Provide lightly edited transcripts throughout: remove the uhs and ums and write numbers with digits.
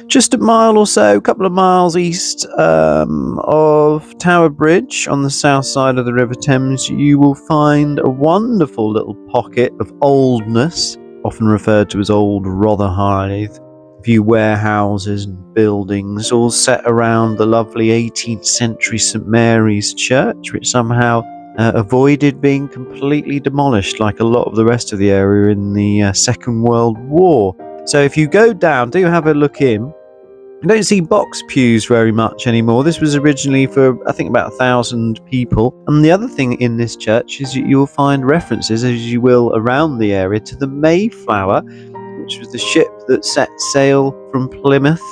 Just a mile or so, a couple of miles east of Tower Bridge on the south side of the River Thames, you will find a wonderful little pocket of oldness, often referred to as Old Rotherhithe. A few warehouses and buildings, all set around the lovely 18th century St Mary's Church, which somehow avoided being completely demolished like a lot of the rest of the area in the Second World War. So if you go down, do have a look in. I don't see box pews very much anymore. This was originally for, I think, about 1,000 people. And the other thing in this church is that you'll find references, as you will around the area, to the Mayflower, which was the ship that set sail from Plymouth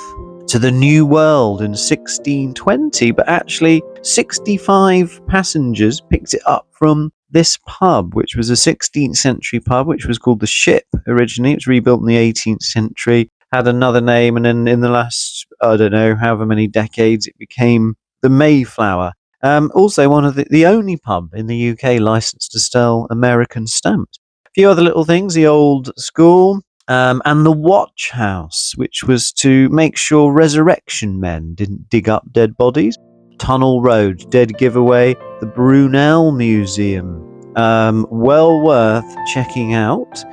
to the New World in 1620. But actually, 65 passengers picked it up from this pub, which was a 16th century pub, which was called the Ship originally. It was rebuilt in the 18th century, had another name, and then in the last, I don't know, however many decades, it became the Mayflower. Also, one of the only pub in the UK licensed to sell American stamps. A few other little things, the old school, and the watch house, which was to make sure resurrection men didn't dig up dead bodies. Tunnel Road, dead giveaway, the Brunel Museum, well worth checking out.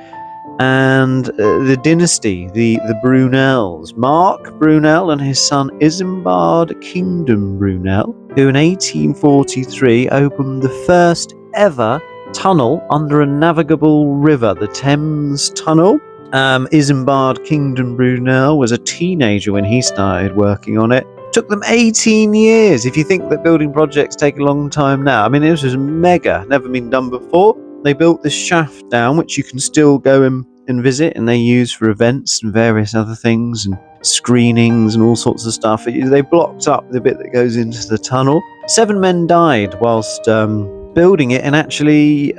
And the dynasty, the Brunels, Marc Brunel and his son Isambard Kingdom Brunel, who in 1843 opened the first ever tunnel under a navigable river, the Thames Tunnel. Isambard Kingdom Brunel was a teenager when he started working on it. Took them 18 years. If you think that building projects take a long time now, I mean, this was mega, never been done before. They built this shaft down, which you can still go and visit, and they use for events and various other things and screenings and all sorts of stuff. They blocked up the bit that goes into the tunnel. 7 men died whilst building it, and actually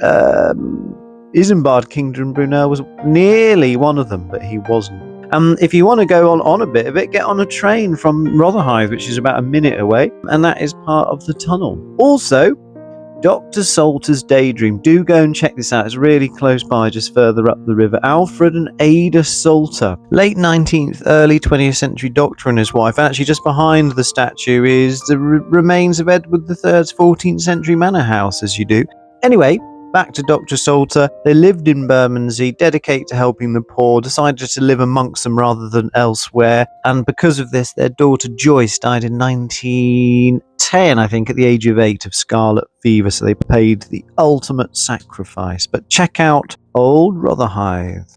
Isambard Kingdom Brunel was nearly one of them, but he wasn't. If you want to go on a bit of it, get on a train from Rotherhithe, which is about a minute away, and that is part of the tunnel. Also, Dr. Salter's Daydream. Do go and check this out. It's really close by, just further up the river. Alfred and Ada Salter, late 19th, early 20th century doctor and his wife. Actually, just behind the statue is the remains of Edward III's 14th century manor house, as you do. Anyway, back to Dr. Salter. They lived in Bermondsey, dedicated to helping the poor, decided to live amongst them rather than elsewhere. And because of this, their daughter Joyce died in 1910, I think, at the age of 8 of scarlet fever. So they paid the ultimate sacrifice. But check out Old Rotherhithe.